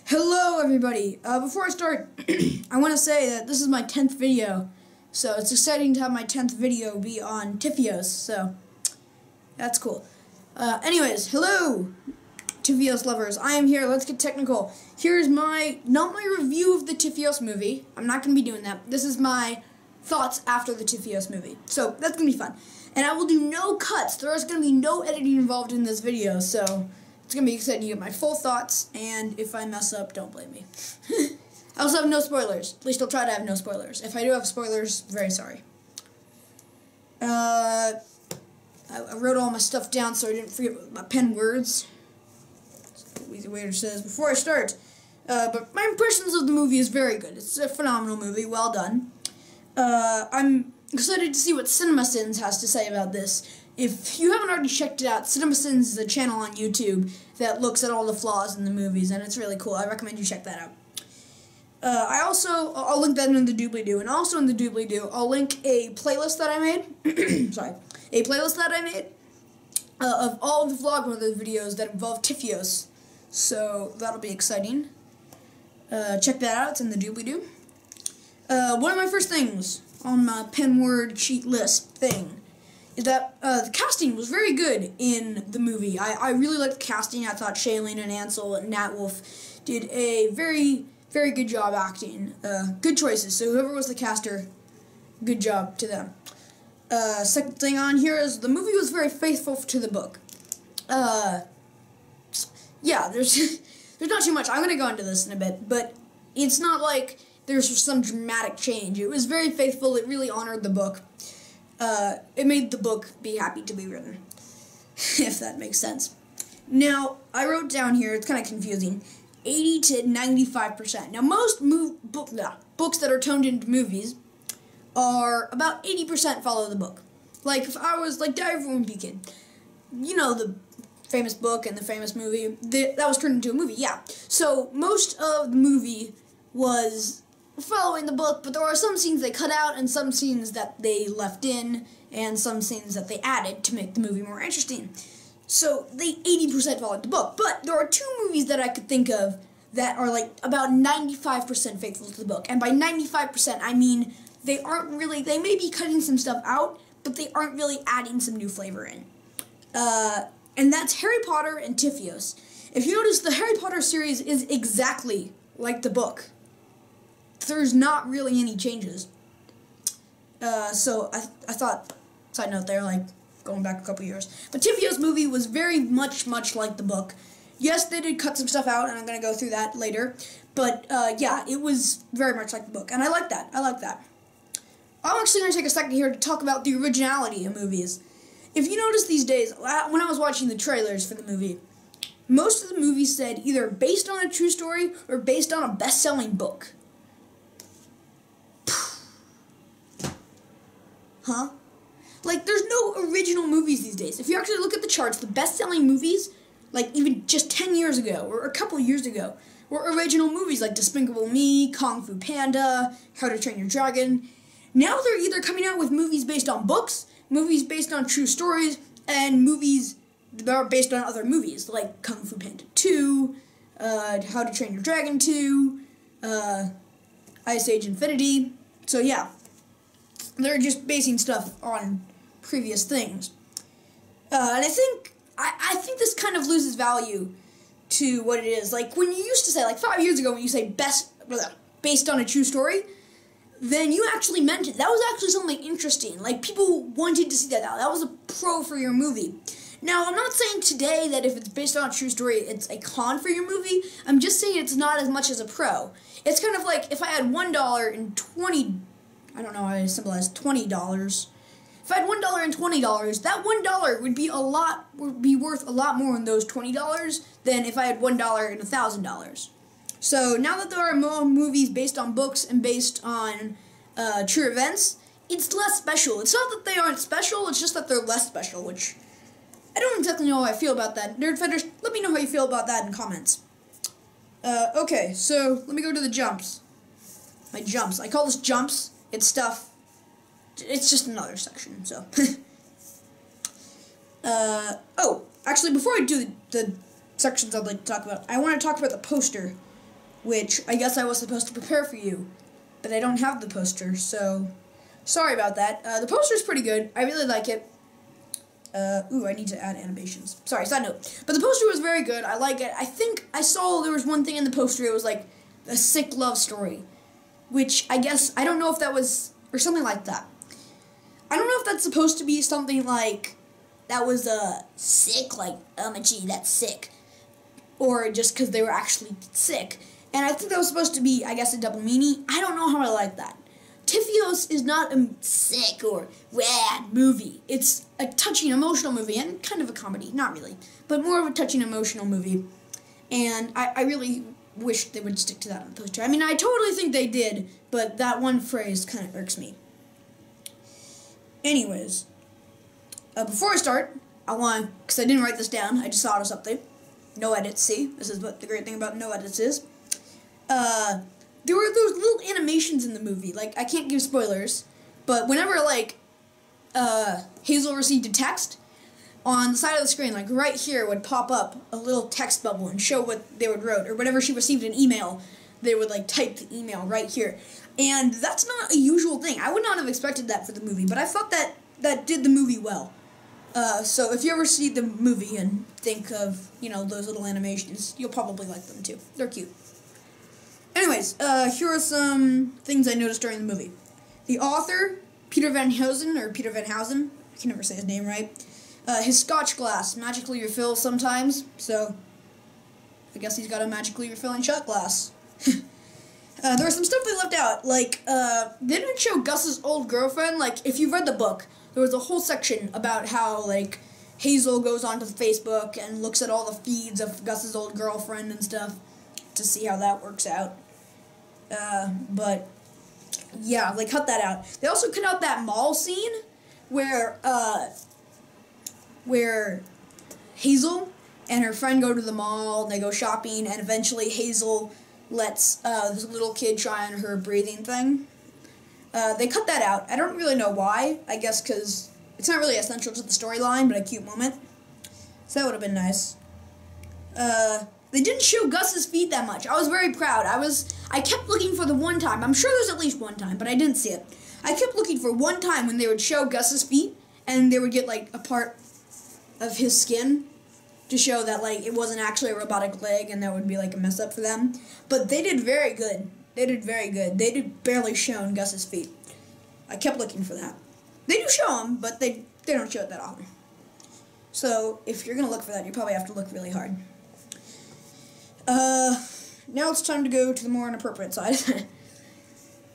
Hello everybody! Before I start, I want to say that this is my 10th video, so it's exciting to have my 10th video be on Tiffios, so that's cool. Anyways, hello Tiffios lovers, I am here, let's get technical. Here's not my review of the Tiffios movie, I'm not going to be doing that, this is my thoughts after the Tiffios movie, so that's going to be fun. And I will do no cuts, there is going to be no editing involved in this video, so it's going to be exciting to get my full thoughts, and if I mess up, don't blame me. I also have no spoilers. At least I'll try to have no spoilers. If I do have spoilers, very sorry. I wrote all my stuff down so I didn't forget my pen words. As the waiter says before I start. But my impressions of the movie is very good. It's a phenomenal movie. Well done. I'm excited to see what CinemaSins has to say about this. If you haven't already checked it out, CinemaSins is a channel on YouTube that looks at all the flaws in the movies, and it's really cool. I recommend you check that out. I'll link that in the doobly-doo, and also in the doobly-doo, I'll link a playlist that I made, sorry, a playlist that I made of all of the Vlogmother videos that involve Tiffios, so that'll be exciting. Check that out, it's in the doobly-doo. One of my first things on my pen word cheat list thing is that the casting was very good in the movie. I really liked the casting. I thought Shailene and Ansel and Nat Wolff did a very, very good job acting. Good choices. So whoever was the caster, good job to them. Second thing on here is the movie was very faithful to the book. Yeah, there's not too much. I'm going to go into this in a bit, but it's not like there's some dramatic change. It was very faithful. It really honored the book. It made the book be happy to be written, if that makes sense. Now, I wrote down here, it's kind of confusing, 80 to 95%. Now, most books that are turned into movies are about 80% follow the book. Like, if I was, like, Diary of a Wimpy Kid, you know, the famous book and the famous movie, that was turned into a movie, yeah. So, most of the movie was following the book, but there are some scenes they cut out and some scenes that they left in and some scenes that they added to make the movie more interesting. So they 80% followed the book, but there are two movies that I could think of that are like about 95% faithful to the book. And by 95%, I mean they may be cutting some stuff out, but they aren't really adding some new flavor in. And that's Harry Potter and Tiffios. If you notice, the Harry Potter series is exactly like the book. There's not really any changes. So I thought, side note there, like going back a couple years. But Tiffios' movie was very much like the book. Yes, they did cut some stuff out, and I'm going to go through that later. But yeah, it was very much like the book, and I like that. I like that. I'm actually going to take a second here to talk about the originality of movies. If you notice these days, when I was watching the trailers for the movie, most of the movies said either based on a true story or based on a best-selling book. Huh? Like, there's no original movies these days. If you actually look at the charts, the best-selling movies, like even just 10 years ago, or a couple years ago, were original movies like Despicable Me, Kung Fu Panda, How to Train Your Dragon. Now they're either coming out with movies based on books, movies based on true stories, and movies that are based on other movies, like Kung Fu Panda 2, How to Train Your Dragon 2, Ice Age Infinity. So yeah. They're just basing stuff on previous things. And I think this kind of loses value to what it is. Like, when you used to say, like 5 years ago, when you say based on a true story, then you actually meant it. That was actually something interesting. Like, people wanted to see that. That was a pro for your movie. Now, I'm not saying today that if it's based on a true story, it's a con for your movie. I'm just saying it's not as much as a pro. It's kind of like if I had $1 and I don't know how I symbolize $20. If I had $1 and $20, that $1 would be worth a lot more than those $20 than if I had $1 and $1,000. So now that there are more movies based on books and based on true events, it's less special. It's not that they aren't special, it's just that they're less special, which I don't exactly know how I feel about that. Nerdfighters, let me know how you feel about that in comments. Okay, so let me go to the jumps. My jumps. I call this jumps. It's stuff. It's just another section, so. Oh, actually, before I do the sections I'd like to talk about, I want to talk about the poster which I guess I was supposed to prepare for you, but I don't have the poster, so sorry about that. The poster's pretty good. I really like it. Ooh, I need to add animations. Sorry, side note. But the poster was very good. I like it. I think I saw there was one thing in the poster. It was like a sick love story, which I guess, I don't know if that was, or something like that. I don't know if that's supposed to be something like, that was sick, like, oh my gee, that's sick. Or just because they were actually sick. And I think that was supposed to be, I guess, a double meaning. I don't know how I like that. Tiffios is not a sick or rad movie. It's a touching, emotional movie, and kind of a comedy. Not really, but more of a touching, emotional movie. And I really wish they would stick to that on the poster. I mean, I totally think they did, but that one phrase kind of irks me. Anyways, before I start, I want, because I didn't write this down, I just thought of something. No edits, see? This is what the great thing about no edits is. There were those little animations in the movie. Like, I can't give spoilers, but whenever, like, Hazel received a text, on the side of the screen, like right here, would pop up a little text bubble and show what they would wrote. Or whenever she received an email, they would, like, type the email right here. And that's not a usual thing. I would not have expected that for the movie, but I thought that did the movie well. So if you ever see the movie and think of, you know, those little animations, you'll probably like them too. They're cute. Anyways, here are some things I noticed during the movie. The author, Peter Van Housen, or Peter Van Housen, I can never say his name right, his scotch glass magically refills sometimes, so I guess he's got a magically refilling shot glass. There was some stuff they left out, like, they didn't show Gus's old girlfriend. Like, if you read the book, there was a whole section about how, like, Hazel goes onto Facebook and looks at all the feeds of Gus's old girlfriend and stuff to see how that works out. But, yeah, they cut that out. They also cut out that mall scene where Hazel and her friend go to the mall, and they go shopping, and eventually Hazel lets this little kid try on her breathing thing. They cut that out. I don't really know why. I guess because it's not really essential to the storyline, but a cute moment. So that would have been nice. They didn't show Gus's feet that much. I was very proud. I kept looking for the one time. I'm sure there's at least one time, but I didn't see it. I kept looking for one time when they would show Gus's feet, and they would get, like, a part of his skin to show that, like, it wasn't actually a robotic leg, and that would be, like, a mess up for them. But they did very good. They did very good. They did barely show Gus's feet. I kept looking for that. They do show them, but they don't show it that often. So, if you're going to look for that, you probably have to look really hard. Now it's time to go to the more inappropriate side.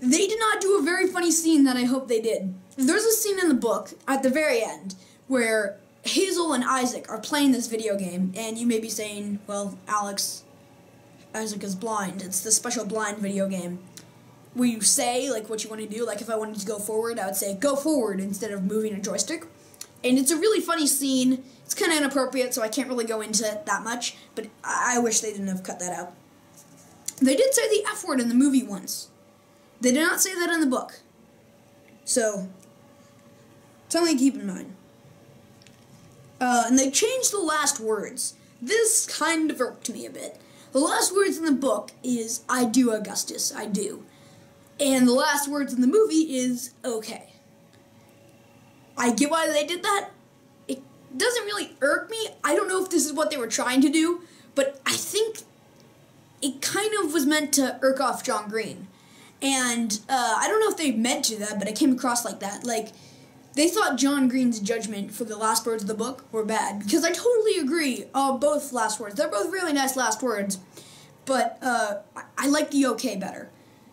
They did not do a very funny scene that I hope they did. There's a scene in the book, at the very end, where Hazel and Isaac are playing this video game, and you may be saying, well, Alex, Isaac is blind. It's the special blind video game where you say, like, what you want to do. Like, if I wanted to go forward, I would say, go forward, instead of moving a joystick. And it's a really funny scene. It's kind of inappropriate, so I can't really go into it that much, but I wish they didn't have cut that out. They did say the F word in the movie once. They did not say that in the book. So, something to keep in mind. And they changed the last words. This kind of irked me a bit. The last words in the book is, I do, Augustus, I do. And the last words in the movie is, okay. I get why they did that. It doesn't really irk me. I don't know if this is what they were trying to do, but I think it kind of was meant to irk off John Green. And I don't know if they meant to that, but it came across like that. Like, they thought John Green's judgment for the last words of the book were bad. Because I totally agree on both last words. They're both really nice last words. But I like the okay better.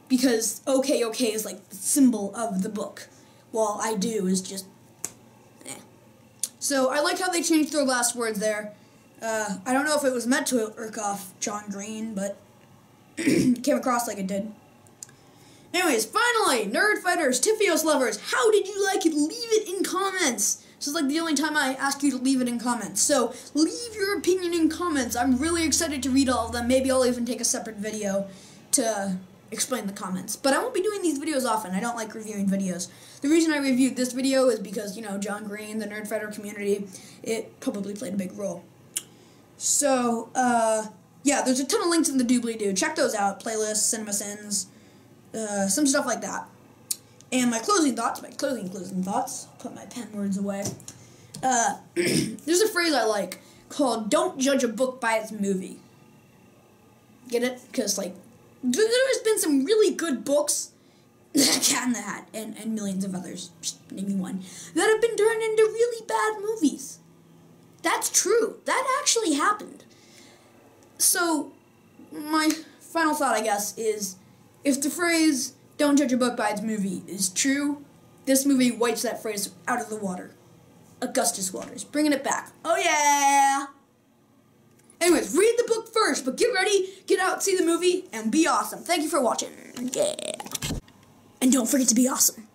Because okay is like the symbol of the book. While I do is just, eh. So I like how they changed their last words there. I don't know if it was meant to irk off John Green, but it came across like it did. Anyways, finally, Nerd Fighters, Tiffios lovers, how did you like it? Leave it in comments. This is like the only time I ask you to leave it in comments. So, leave your opinion in comments. I'm really excited to read all of them. Maybe I'll even take a separate video to explain the comments. But I won't be doing these videos often. I don't like reviewing videos. The reason I reviewed this video is because, you know, John Green, the Nerd Fighter community, it probably played a big role. So, yeah, there's a ton of links in the doobly-doo. Check those out. Playlists, Cinema Sins, some stuff like that. And my closing thoughts, put my pen words away. There's a phrase I like called, don't judge a book by its movie. Get it? Because, like, there's been some really good books, Cat in the Hat, and millions of others, just naming one, that have been turned into really bad movies. That's true. That actually happened. So, my final thought, I guess, is if the phrase, don't judge a book by its movie, is true, this movie wipes that phrase out of the water. Augustus Waters, bringing it back. Oh, yeah! Anyways, read the book first, but get ready, get out, see the movie, and be awesome. Thank you for watching. Yeah. And don't forget to be awesome.